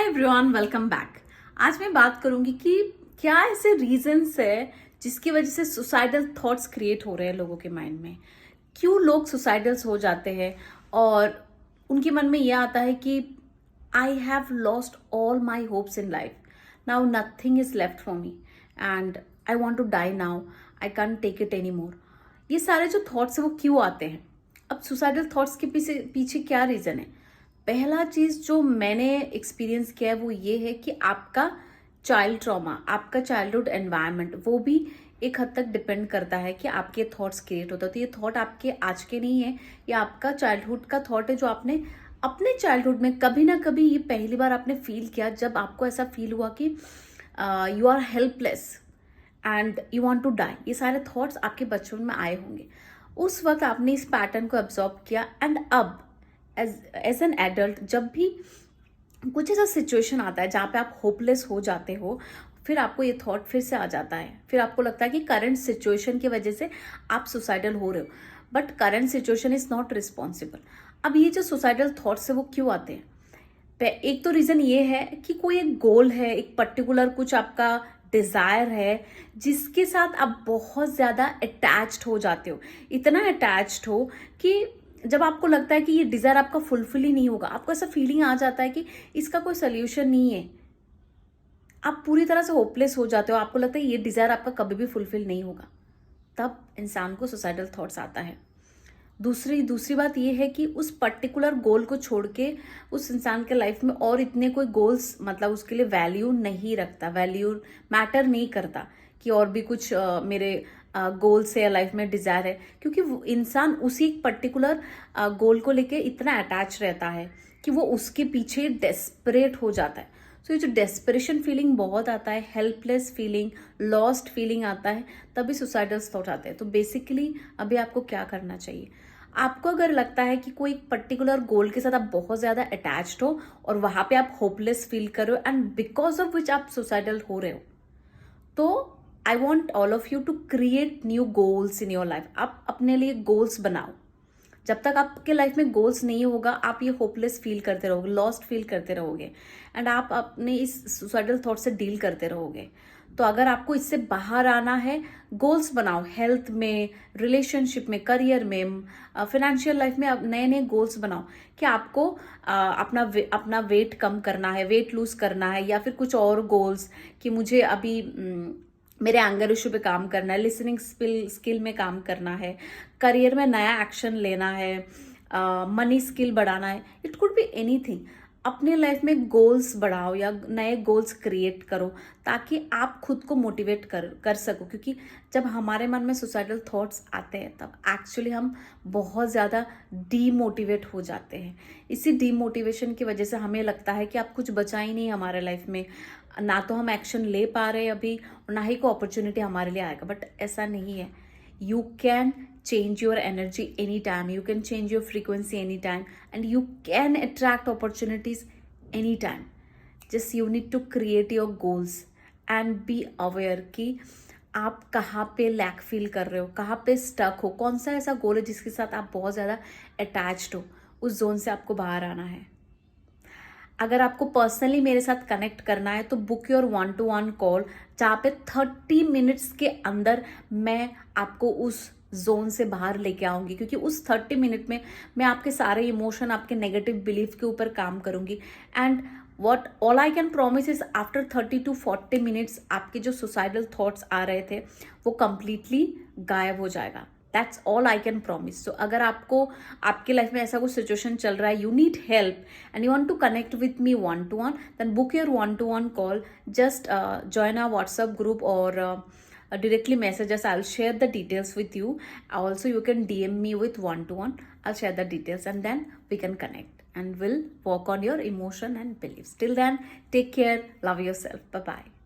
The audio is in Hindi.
Everyone, welcome back. आज मैं बात करूंगी कि क्या ऐसे रीजंस है जिसकी वजह से सुसाइडल थॉट्स क्रिएट हो रहे हैं लोगों के माइंड में। क्यों लोग सुसाइडल्स हो जाते हैं और उनके मन में यह आता है कि I have lost all my hopes in life, now nothing is left for me and I want to die now, I can't take it any more. ये सारे जो थॉट्स है वो क्यों आते हैं? अब सुसाइडल थॉट्स के पीछे पीछे क्या रीजन है? पहला चीज जो मैंने एक्सपीरियंस किया है वो ये है कि आपका चाइल्ड ट्रॉमा, आपका चाइल्डहुड एनवायरनमेंट, वो भी एक हद तक डिपेंड करता है कि आपके थॉट्स क्रिएट होते हैं। तो ये थॉट आपके आज के नहीं है, ये आपका चाइल्डहुड का थॉट है जो आपने अपने चाइल्डहुड में कभी ना कभी, ये पहली बार आपने फील किया जब आपको ऐसा फील हुआ कि you are helpless and you want to die. ये सारे थॉट्स आपके बचपन में आए होंगे, उस वक्त आपने इस पैटर्न को एब्जॉर्ब किया एंड अब एज एन एडल्ट जब भी कुछ ऐसा सिचुएशन आता है जहाँ पे आप होपलेस हो जाते हो, फिर आपको ये थॉट फिर से आ जाता है। फिर आपको लगता है कि करंट सिचुएशन की वजह से आप सुसाइडल हो रहे हो, but current situation is not responsible. अब ये जो सुसाइडल थॉट्स है वो क्यों आते हैं? एक तो रीजन ये है कि कोई एक गोल है, एक पर्टिकुलर कुछ आपका डिजायर है जिसके साथ आप बहुत ज्यादा अटैच्ड हो जाते हो, इतना अटैच्ड हो कि जब आपको लगता है कि ये डिजायर आपका फुलफिल ही नहीं होगा, आपको ऐसा फीलिंग आ जाता है कि इसका कोई सोल्यूशन नहीं है, आप पूरी तरह से होपलेस हो जाते हो, आपको लगता है ये डिजायर आपका कभी भी फुलफिल नहीं होगा, तब इंसान को सुसाइडल थॉट्स आता है। दूसरी बात ये है कि उस पर्टिकुलर गोल को छोड़ के उस इंसान के लाइफ में और इतने कोई गोल्स, मतलब उसके लिए वैल्यू नहीं रखता, वैल्यू मैटर नहीं करता कि और भी कुछ मेरे गोल्स है या लाइफ में डिजायर है, क्योंकि वो इंसान उसी एक पर्टिकुलर गोल को लेके इतना अटैच रहता है कि वो उसके पीछे डेस्परेट हो जाता है। सो ये जो डेस्परेशन फीलिंग बहुत आता है, हेल्पलेस फीलिंग, लॉस्ट फीलिंग आता है, तभी सुसाइडल थॉट आते हैं। तो बेसिकली अभी आपको क्या करना चाहिए? आपको अगर लगता है कि कोई पर्टिकुलर गोल के साथ आप बहुत ज्यादा अटैच्ड हो और वहां पे आप होपलेस फील कर रहे हो एंड बिकॉज ऑफ विच आप सुसाइडल हो रहे हो, तो I want all of you to create new goals in your life. आप अपने लिए गोल्स बनाओ। जब तक आपके लाइफ में गोल्स नहीं होगा, आप ये होपलेस फील करते रहोगे, लॉस्ट फील करते रहोगे एंड आप अपने इस सुसाइडल थॉट से डील करते रहोगे। तो अगर आपको इससे बाहर आना है, गोल्स बनाओ, हेल्थ में, रिलेशनशिप में, करियर में, फाइनेंशियल लाइफ में नए नए गोल्स बनाओ कि आपको अपना वेट कम करना है, वेट लूज करना है, या फिर कुछ और गोल्स कि मुझे अभी मेरे एंगर इशू पे काम करना है, लिसनिंग स्किल में काम करना है, करियर में नया एक्शन लेना है, मनी स्किल बढ़ाना है, इट कुड बी एनीथिंग। अपने लाइफ में गोल्स बढ़ाओ या नए गोल्स क्रिएट करो ताकि आप खुद को मोटिवेट कर सको, क्योंकि जब हमारे मन में सुसाइडल थॉट्स आते हैं तब एक्चुअली हम बहुत ज़्यादा डीमोटिवेट हो जाते हैं। इसी डीमोटिवेशन की वजह से हमें लगता है कि आप कुछ बचा ही नहीं हमारे लाइफ में, ना तो हम एक्शन ले पा रहे हैं अभी और ना ही कोई अपॉर्चुनिटी हमारे लिए आएगा। बट ऐसा नहीं है। You can change your energy anytime, you can change your frequency anytime, and you can attract opportunities anytime. Just you need to create your goals and be aware कि आप कहाँ पे लैक फील कर रहे हो, कहाँ पे स्टक हो, कौन सा ऐसा गोल है जिसके साथ आप बहुत ज़्यादा अटैच्ड हो, उस जोन से आपको बाहर आना है। अगर आपको पर्सनली मेरे साथ कनेक्ट करना है तो बुक योर 1-to-1 कॉल, जहाँ पे 30 मिनट्स के अंदर मैं आपको उस जोन से बाहर लेके आऊंगी, क्योंकि उस 30 मिनट में मैं आपके सारे इमोशन, आपके नेगेटिव बिलीफ के ऊपर काम करूंगी and what all I can promise is after 30 to 40 minutes आपके जो सुसाइडल थॉट्स आ रहे थे वो कंप्लीटली गायब हो जाएगा। That's all I can promise. So अगर आपको आपके लाइफ में ऐसा कुछ सिचुएशन चल रहा है, you need help and you want to connect with me 1-to-1, then book your 1-to-1 call. Just join our WhatsApp group or directly message us. I'll share the details with you. Also, you can DM me with 1-to-1. I'll share the details and then we can connect and we'll work on your emotion and beliefs. Till then, take care, love yourself. Bye bye.